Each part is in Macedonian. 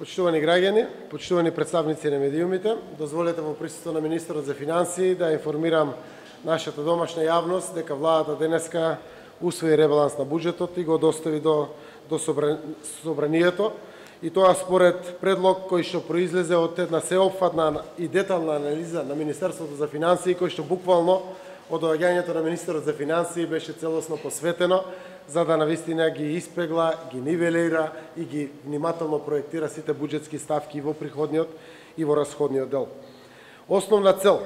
Почитувани граѓани, почитувани представници на медиумите, дозволете во присуство на министерот за финансии да информирам нашата домашна јавност дека владата денеска усвои ребаланс на буџетот и го достави до собранието, и тоа според предлог кој што произлезе од една сеопфатна и детална анализа на Министерството за финансии, кој што буквално од доаѓањето на министерот за финансии беше целосно посветено за да навистина ги испегла, ги нивелира и ги внимателно проектира сите буџетски ставки во приходниот и во расходниот дел. Основна цел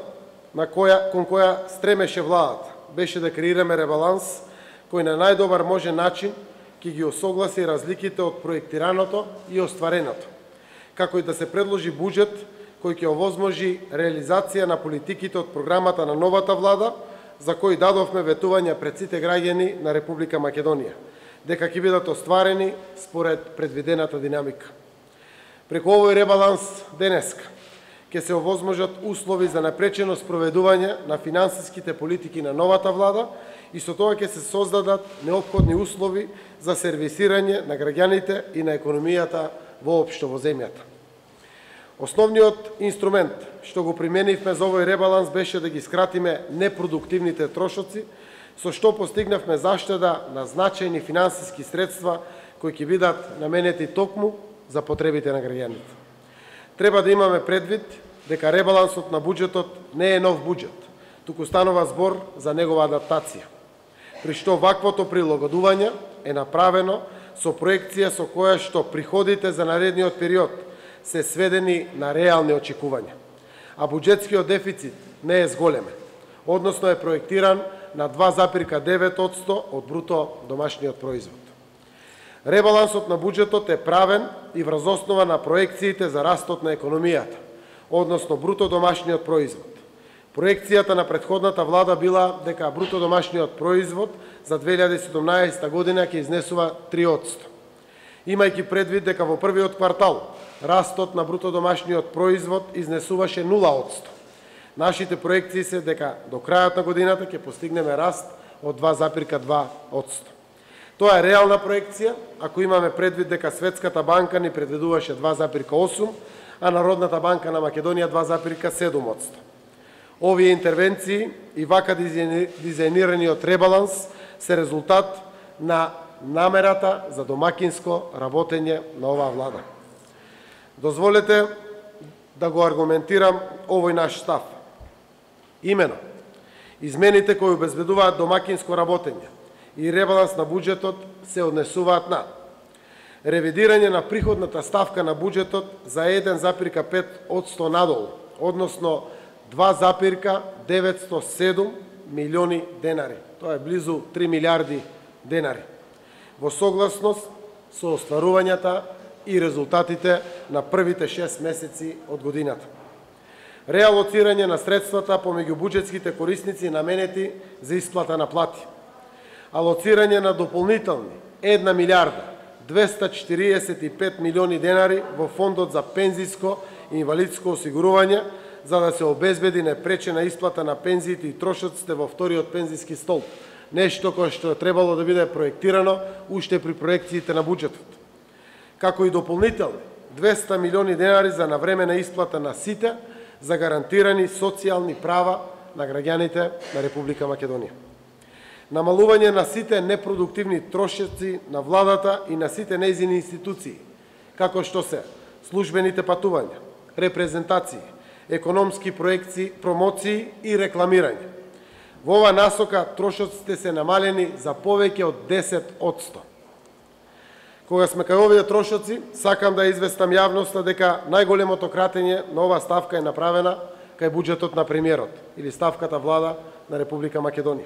кон која стремеше владата беше да креираме ребаланс кој на најдобар можен начин ќе ги осогласи разликите од проектираното и оствареното, како и да се предложи буџет кој ќе овозможи реализација на политиките од програмата на новата влада, за кој дадовме ветување пред сите граѓани на Република Македонија, дека ќе бидат остварени според предвидената динамика. Преку овој ребаланс денеска ќе се овозможат услови за напречено спроведување на финансиските политики на новата влада и со тоа ќе се создадат неопходни услови за сервисирање на граѓаните и на економијата воопшто во земјата. Основниот инструмент што го применивме за овој ребаланс беше да ги скратиме непродуктивните трошоци, со што постигнавме заштеда на значајни финансиски средства кои ќе бидат наменети токму за потребите на граѓаните. Треба да имаме предвид дека ребалансот на буџетот не е нов буџет, туку станува збор за негова адаптација, при што ваквото прилагодување е направено со проекција со која што приходите за наредниот период се сведени на реални очекувања, а буџетскиот дефицит не е зголемен, односно е проектиран на 2,9% од бруто домашниот производ. Ребалансот на буџетот е правен и врз основа на проекциите за растот на економијата, односно бруто домашниот производ. Проекцијата на претходната влада била дека бруто домашниот производ за 2017 година ќе изнесува 3%. Имајќи предвид дека во првиот квартал растот на бруто домашниот производ изнесуваше 0%. Нашите проекции се дека до крајот на годината ќе постигнеме раст од 2,2%. Тоа е реална проекција, ако имаме предвид дека Светската банка ни предвидуваше 2,8%, а Народната банка на Македонија 2,7%. Овие интервенции и вака дизајнираниот ребаланс се резултат на намерата за домакинско работење на оваа влада. Дозволете да го аргументирам овој наш став. Имено, измените кои обезбедуваат домакинско работење и ребаланс на буџетот се однесуваат на ревидирање на приходната ставка на буџетот за 1,5% надолу, односно 2,907 милиони денари. Тоа е близу 3 милиарди денари. Во согласност со остварувањата и резултатите на првите 6 месеци од годината. Реалоцирање на средствата помеѓу буџетските корисници наменети за исплата на плати. Алоцирање на дополнителни 1 милиарда 245 милиони денари во фондот за пензиско и инвалидско осигурување за да се обезбеди непречена исплата на пензиите и трошоците во вториот пензиски столб, нешто кое што требало да биде проектирано уште при проекциите на буџетот. Како и дополнителни 200 милиони денари за навремена исплата на сите за гарантирани социјални права на граѓаните на Република Македонија. Намалување на сите непродуктивни трошоци на владата и на сите нејзини институции, како што се службените патувања, репрезентации, економски проекции, промоции и рекламирање. Во ова насока трошоците се намалени за повеќе од 10%. Кога сме кај овие трошоци, сакам да известам јавноста дека најголемото кратење на оваа ставка е направена кај буџетот на премиерот или ставката влада на Република Македонија.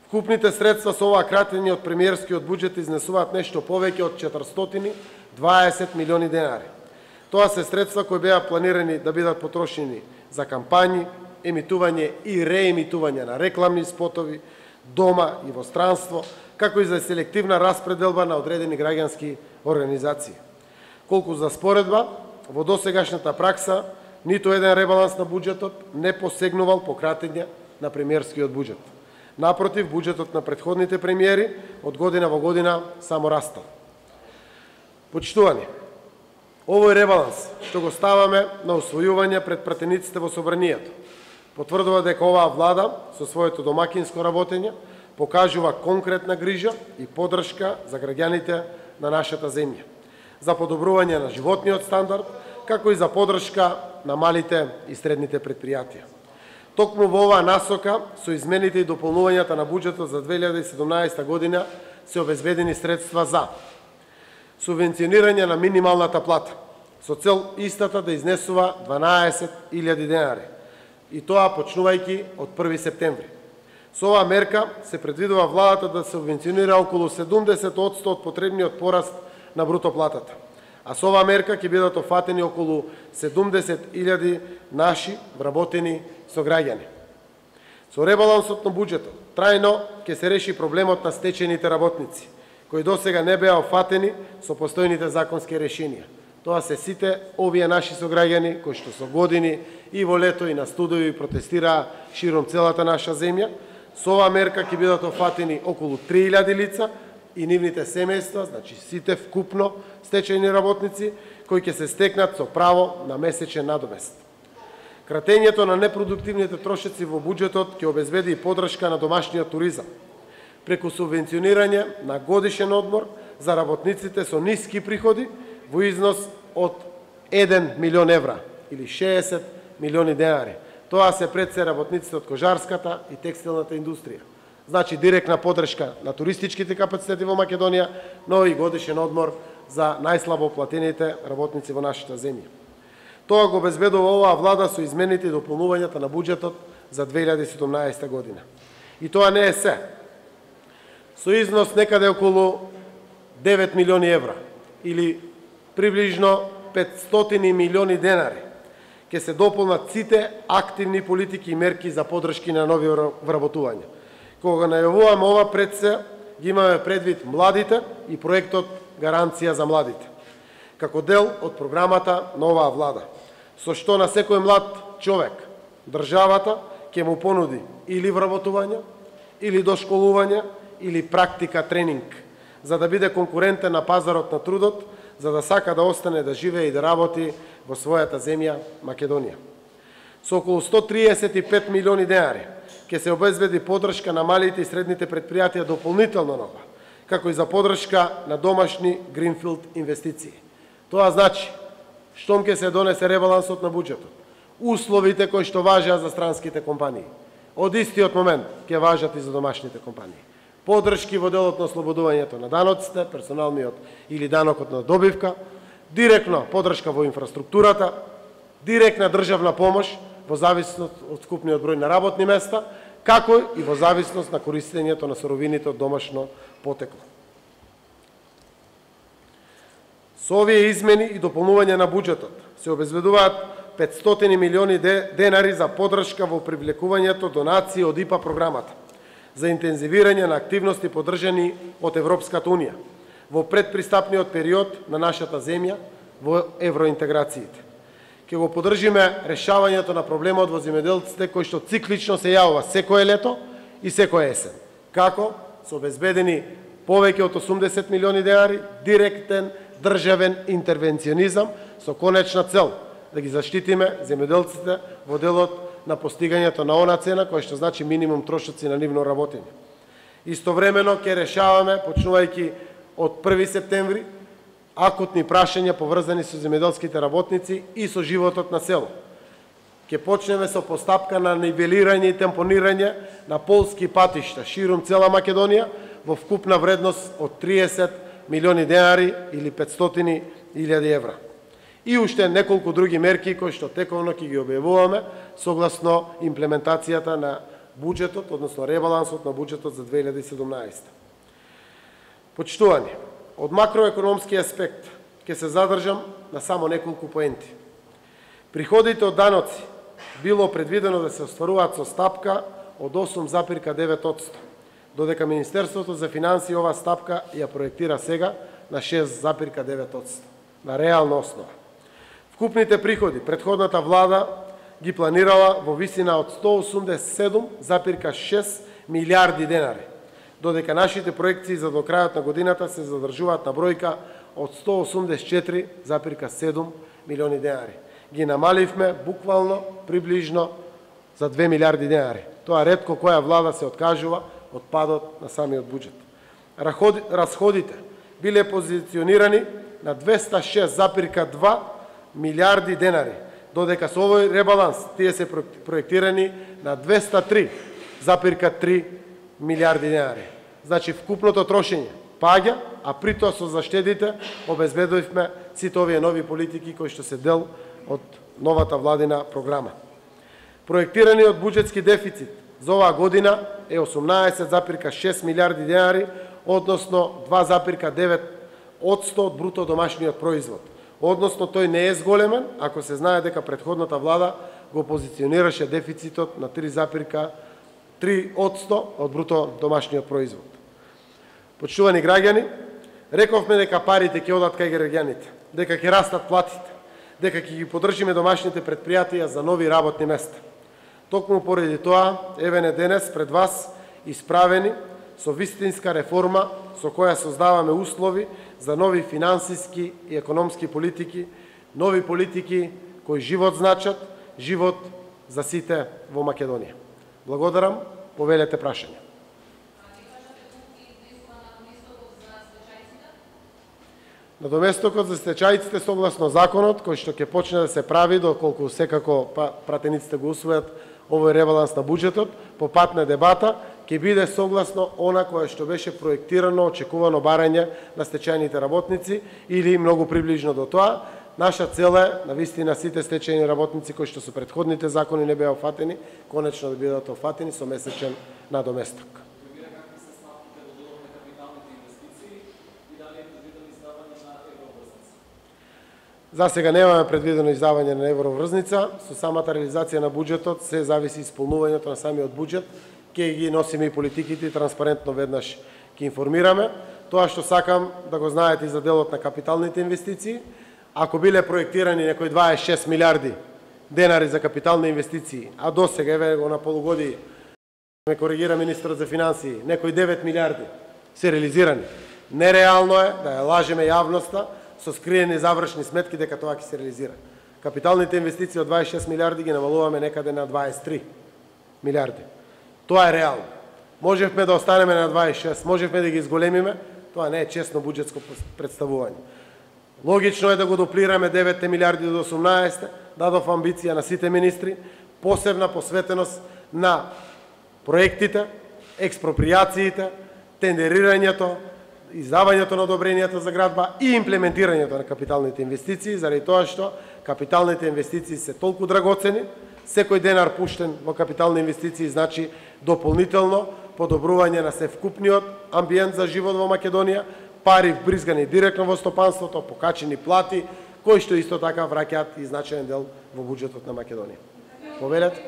Вкупните средства со оваа кратење од премиерскиот буџет изнесуваат нешто повеќе од 420 милиони денари. Тоа се средства кои беа планирани да бидат потрошени за кампањи, емитување и реемитување на рекламни спотови, дома и во странство, како и за селективна распределба на одредени граѓански организации. Колку за споредба, во досегашната пракса, ниту еден ребаланс на буџетот не посегнувал по кратење на премиерскиот буџет. Напротив, буџетот на претходните премиери од година во година само растал. Почитувани, Овој ребаланс што го ставаме на усвојување пред пратениците во собранието потврдува дека оваа влада со своето домакинско работење покажува конкретна грижа и поддршка за граѓаните на нашата земја, за подобрување на животниот стандард, како и за поддршка на малите и средните предпријатија. Токму во оваа насока, со измените и дополнувањата на буџетот за 2017 година, се обезбедени средства за субвенционирање на минималната плата, со цел истата да изнесува 12.000 денари, и тоа почнувајќи од 1 септември. Со оваа мерка се предвидува владата да субвенционира околу 70% од потребниот пораст на бруто платата, а со оваа мерка ќе бидат офатени околу 70.000 наши вработени сограѓани. Со ребалансот на буџетот трајно ќе се реши проблемот на стечените работници, кои досега не беа офатени со постојните законски решенија. Тоа се сите овие наши сограѓани кои што со години и во лето и на студови протестираа широм целата наша земја. Со оваа мерка ќе бидат офатени околу 3.000 лица и нивните семејства, значи сите вкупно стечајни работници, кои ќе се стекнат со право на месечен надомест. Кратењето на непродуктивните трошоци во буџетот ќе обезбеди и поддршка на домашниот туризам, преку субвенционирање на годишен одмор за работниците со ниски приходи во износ од 1 милион евра или 60 милиони денари. Тоа се пред се работниците од кожарската и текстилната индустрија. Значи директна поддршка на туристичките капацитети во Македонија, но и годишен одмор за најслабо платените работници во нашата земја. Тоа го обезбедува оваа влада со измените и дополнувањата на буџетот за 2017 година. И тоа не е се. Со износ некаде околу 9 милиони евра или приближно 500 милиони денари ќе се дополнат сите активни политики и мерки за поддршки на нови вработувања. Кога најавуваме ова пред се, ги имаме предвид младите и проектот Гаранција за младите, како дел од програмата на оваа влада, со што на секој млад човек државата ќе му понуди или вработување, или дошколување, или практика тренинг, за да биде конкурентен на пазарот на трудот, за да сака да остане да живее и да работи во својата земја Македонија. Со околу 135 милиони денари ќе се обезбеди поддршка на малите и средните предпријатија дополнително на ова, како и за поддршка на домашни гринфилд инвестиции. Тоа значи, штом ќе се донесе ребалансот на буџетот, условите кои што важат за странските компании, од истиот момент ќе важат и за домашните компании. Поддршки во делот на ослободувањето на даноците, персоналниот или данокот на добивка, директно поддршка во инфраструктурата, директна државна помош во зависност од скупниот број на работни места, како и во зависност на користењето на суровините од домашно потекло. Со овие измени и дополнување на буџетот се обезбедуваат 500 милиони денари за поддршка во привлекувањето донации од ИПА програмата, за интензивирање на активности поддржани од Европската Унија во предпристапниот период на нашата земја во евроинтеграциите. Ќе го поддржиме решавањето на проблемот во земјоделците кој што циклично се јавува секое лето и секоја есен. Како? Со обезбедени повеќе од 80 милиони денари директен државен интервенционизам со конечна цел да ги заштитиме земјоделците во делот на постигањето на она цена која што значи минимум трошоци на нивно работење. Истовремено ќе решаваме, почнувајќи од 1 септември, акутни прашања поврзани со земјоделските работници и со животот на село. Ќе почнеме со постапка на нивелирање и темпонирање на полски патишта широм цела Македонија во вкупна вредност од 30 милиони денари или 500.000 евра. И уште неколку други мерки кои што тековно ќе ги објавуваме согласно имплементацијата на буџетот, односно ребалансот на буџетот за 2017. Почитувани, од макроекономски аспект ќе се задржам на само неколку поенти. Приходите од даноци било предвидено да се остваруваат со стапка од 8,9%, додека Министерството за финансии оваа стапка ја проектира сега на 6,9%, на реална основа. Вкупните приходи претходната влада ги планирала во висина од 187,6 милиарди денари, додека нашите проекции за до крајот на годината се задржуваат на бројка од 184,7 милиони денари. Ги намаливме буквално приближно за 2 милиарди денари. Тоа ретко која влада се откажува од падот на самиот буџет. Расходите биле позиционирани на 206,2 милиарди денари, додека со овој ребаланс тие се проектирани на 203,3 милиарди денари. Значи вкупното трошење паѓа, а при тоа со заштедите обезбедивме сите овие нови политики кои што се дел од новата владина програма. Проектираниот буџетски дефицит за оваа година е 18,6 милиарди денари, односно 2,9% од бруто домашниот производ. Односно тој не е зголемен, ако се знае дека претходната влада го позиционираше дефицитот на 3,3% од бруто домашниот производ. Почитувани граѓани, рековме дека парите ќе одат кај граѓаните, дека ќе растат платите, дека ќе ги поддржиме домашните предпријатија за нови работни места. Токму поради тоа, еве денес пред вас исправени со вистинска реформа со која создаваме услови за нови финансиски и економски политики, нови политики кои живот значат, живот за сите во Македонија. Благодарам, повелете прашања. Надоместокот за стечајците согласно законот, кој што ќе почне да се прави доколку секако пратениците го усвојат овој ребаланс на буџетот, по пат на дебата, ќе биде согласно она кое што беше проектирано, очекувано барање на стечајните работници или многу приближно до тоа. Наша цел е, навистина, сите стечајни работници кои што со претходните закони не беа офатени, конечно да бидат офатени со месечен надоместок. За сега немаме предвидено издавање на евроврзница, со самата реализација на буџетот се зависи исполнувањето на самиот буџет, ќе ги носиме и политиките и транспарентно веднаш ќе информираме. Тоа што сакам да го знаете и за делот на капиталните инвестиции, ако биле проектирани некои 26 милиарди денари за капитални инвестиции, а до сега еве го на полугодие ме коригира министерот за финансии, некои 9 милиарди се реализирани. Нереално е да ја лажеме јавноста со скриени завршни сметки дека тоа ќе се реализира. Капиталните инвестиции од 26 милиарди ги намалуваме некаде на 23 милиарди. Тоа е реално. Можевме да останеме на 26, можевме да ги изголемиме, тоа не е честно буџетско представување. Логично е да го дуплираме 9 милиарди до 18, дадов амбиција на сите министри, посебна посветеност на проектите, експроприациите, тендерирањето, издавањето на одобренијата за градба и имплементирањето на капиталните инвестиции, заради тоа што капиталните инвестиции се толку драгоцени, секој денар пуштен во капитални инвестиции значи дополнително подобрување на севкупниот амбиент за живот во Македонија, пари вбризгани директно во стопанството, покачени плати, кои што исто така враќаат и значаен дел во буџетот на Македонија. Повелете?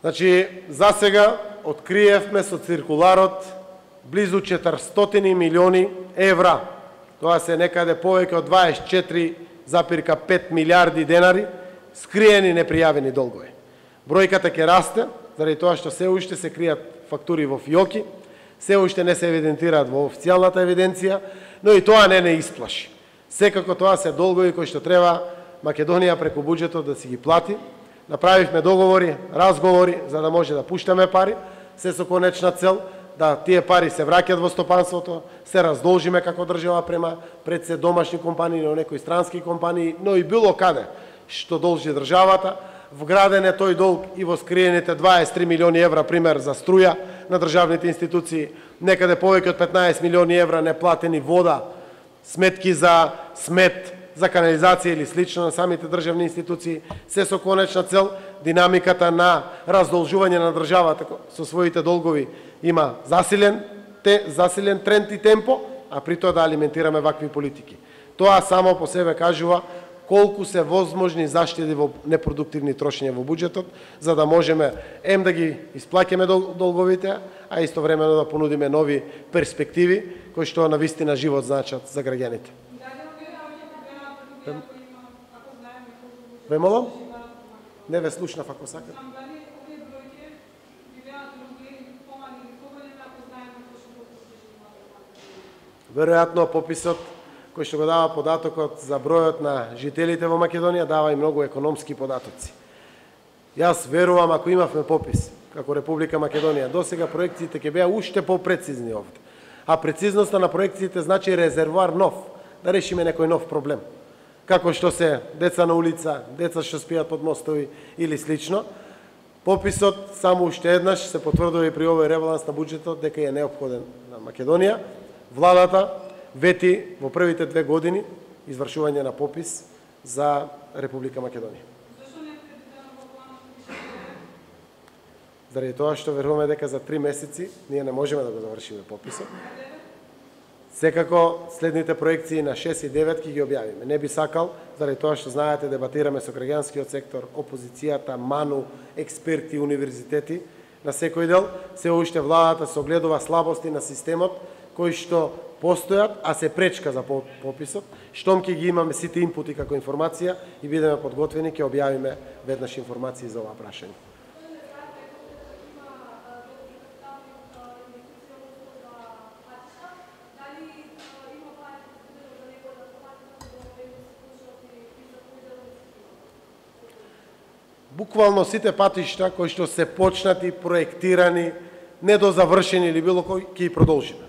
Значи, за сега откриевме со циркуларот близу 400 милиони евра. Тоа се некаде повеќе од 24,5 милиарди денари скриени непријавени долгови. Бројката ќе расте, заради тоа што се уште се кријат фактури во фиоки, се уште не се евидентираат во официјалната евиденција, но и тоа не исплаши. Секако тоа се долгови кои што треба Македонија преку буџетот да си ги плати. Направивме договори, разговори за да може да пуштаме пари, се со конечна цел да тие пари се враќаат во стопанството, се раздолжиме како држава пред се домашни компании, но некои странски компании, но и било каде што должи државата. Вграден е тој долг и во скриените 23 милиони евра, пример, за струја на државните институции, некаде повеќе од 15 милиони евра неплатени вода, сметки за смет, за канализација или слично на самите државни институции, се со конечна цел динамиката на раздолжување на државата со своите долгови има засилен тренд и темпо, а при тоа да алиментираме вакви политики. Тоа само по себе кажува колку се возможни заштеди во непродуктивни трошења во буџетот, за да можеме да ги исплаќаме долговите, а истовремено да понудиме нови перспективи кои што на вистина живот значат за граѓаните. Ве молам? Не ве слушнав ако сакате. Веројатно пописот кој што го дава податокот за бројот на жителите во Македонија дава и многу економски податоци. Јас верувам, ако имавме попис како Република Македонија, досега проекциите ќе беа уште попрецизни овде. А прецизноста на проекциите значи резервоар нов, да решиме некој нов проблем. Како што се деца на улица, деца што спијат под мостови или слично. Пописот само уште еднаш се потврдува и при овој ребаланс на буџетот дека е неопходен на Македонија. Владата вети во првите 2 години извршување на попис за Република Македонија. Заради тоа што веруваме дека за 3 месеци ние не можеме да го завршиме пописот. Секако следните проекции на 6 и 9 ќе ги објавиме. Не би сакал, заради тоа што знаете, дебатираме со граѓанскиот сектор, опозицијата, МАНУ, експерти, универзитети на секој дел. Се уште владата се огледува слабости на системот кои што постојат, а се пречка за пописот. Штом ќе ги имаме сите инпути како информација и бидеме подготвени, ќе објавиме веднаш информации за ова прашање. Буквално сите патишта кои што се почнати, проектирани, недозавршени или било кој, ќе ги продолжиме.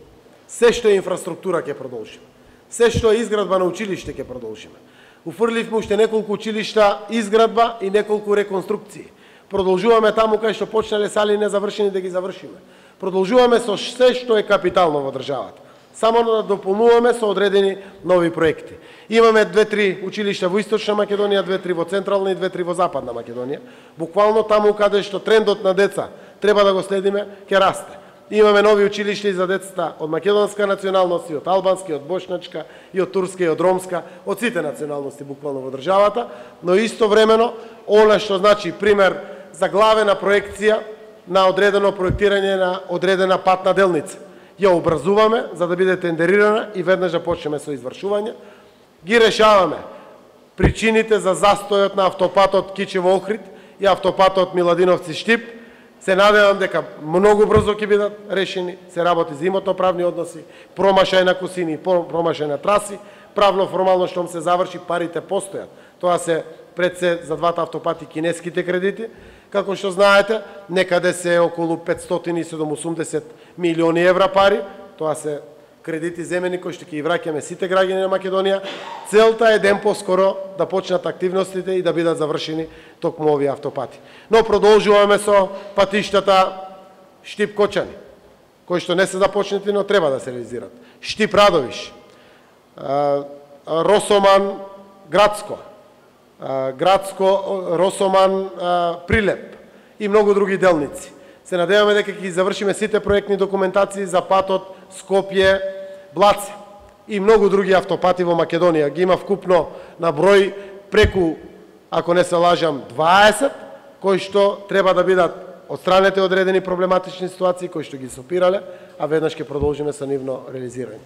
Се што е инфраструктура ќе продолжиме. Се што е изградба на училиште ќе продолжиме. Уфрливме уште неколку училишта изградба и неколку реконструкции. Продолжуваме таму кај што почнале сали незавршени да ги завршиме. Продолжуваме со се што е капитално во државата. Само да дополнуваме со одредени нови проекти. Имаме 2-3 училишта во Источна Македонија, 2-3 во Централна и 2-3 во Западна Македонија. Буквално таму каде што трендот на деца треба да го следиме, ќе расте. Имаме нови училишта и за децата од македонска националност, и од албанска, и од бошначка, и од турска, и од ромска, од сите националности буквално во државата, но истовремено она што значи пример за главена проекција на одредено проектирање на одредена патна делница. Ја образуваме за да биде тендерирана и веднаш да почнеме со извршување. Ги решаваме причините за застојот на автопатот Кичево-Охрид и автопатот Миладиновци-Штип. Се надевам дека многу брзо ќе бидат решени. Се работи за имотно-правни односи, промашај на косини, промашај на траси. Правно формално штом се заврши, парите постојат. Тоа се пред се за двата автопати кинеските кредити. Како што знаете, некаде се околу 580 милиони евра пари. Тоа се кредити земени кои што ќе ги враќаме сите граѓани на Македонија. Целта е ден поскоро да почнат активностите и да бидат завршени токму овие автопати. Но продолжуваме со патиштата Штип-Кочани, кои што не се започнати, но треба да се реализираат. Штип-Радовиш, Росоман-Градско, Росоман Прилеп и многу други делници. Се надеваме дека ќе ги завршиме сите проектни документации за патот Скопје-Блаце и многу други автопати во Македонија. Ги има вкупно на број преку, ако не се лажам, 20, кои што треба да бидат отстранете одредени проблематични ситуации кои што ги сопирале, а веднаш ќе продолжиме со нивно реализирање.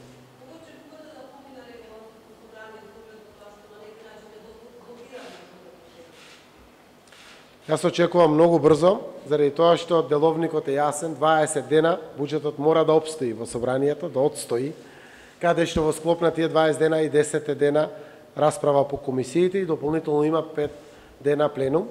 Јас очекувам многу брзо, заради тоа што деловникот е јасен, 20 дена буџетот мора да обстои во собранието, да отстои, каде што во склоп на тие 20 дена и 10 дена расправа по комисиите и дополнително има 5 дена пленум.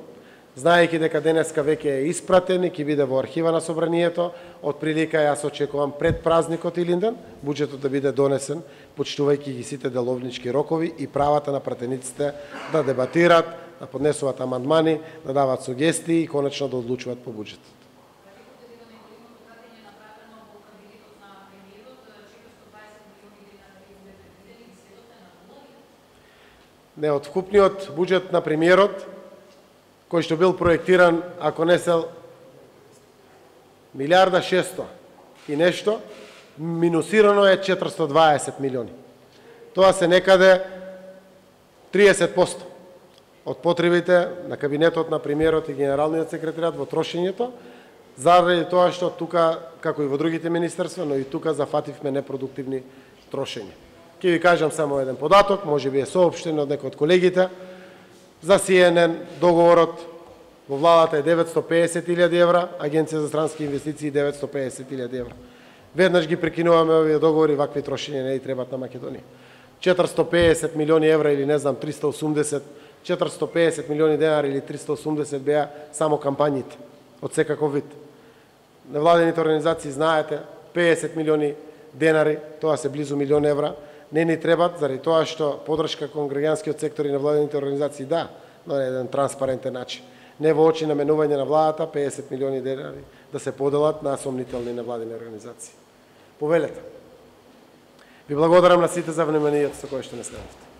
Знаејќи дека денеска веќе е испратен и ќе биде во архива на собранието, од прилика јас очекувам пред празникот Илинден, буџетот да биде донесен, почитувајќи ги сите деловнички рокови и правата на пратениците да дебатираат, да поднесуваат амандмани, да дават сугестии и конечно да одлучуваат по буџетот. Не, од вкупниот буџет на премиерот, кој што бил проектиран, ако не се 1.600.000.000 и нешто, минусирано е 420 милиони. Тоа се некаде 30% од потребите на кабинетот на премиерот и генералниот секретаријат во трошењето, заради тоа што тука, како и во другите министерства, но и тука зафативме непродуктивни трошења. Ќе ви кажам само еден податок, може би е соопштен од некој од колегите. За CNN договорот во владата е 950.000 евра, Агенција за странски инвестиции 950.000 евра. Веднаш ги прекинуваме овие договори, вакви трошења не и требат на Македонија. 450 милиони евра или не знам 380, 450 милиони денари или 380 беа само кампањите од секаков вид. Невладените организации знаете 50 милиони денари, тоа се близу милион евра, не ни требат заради тоа што подршка кон граѓанскиот сектор и невладените организации да, на еден транспарентен начин. Не во очи наменување на владата 50 милиони денари да се поделат на сомнителни невладени организации. Повелете. Ви благодарам на сите за вниманието со кое што не следевте.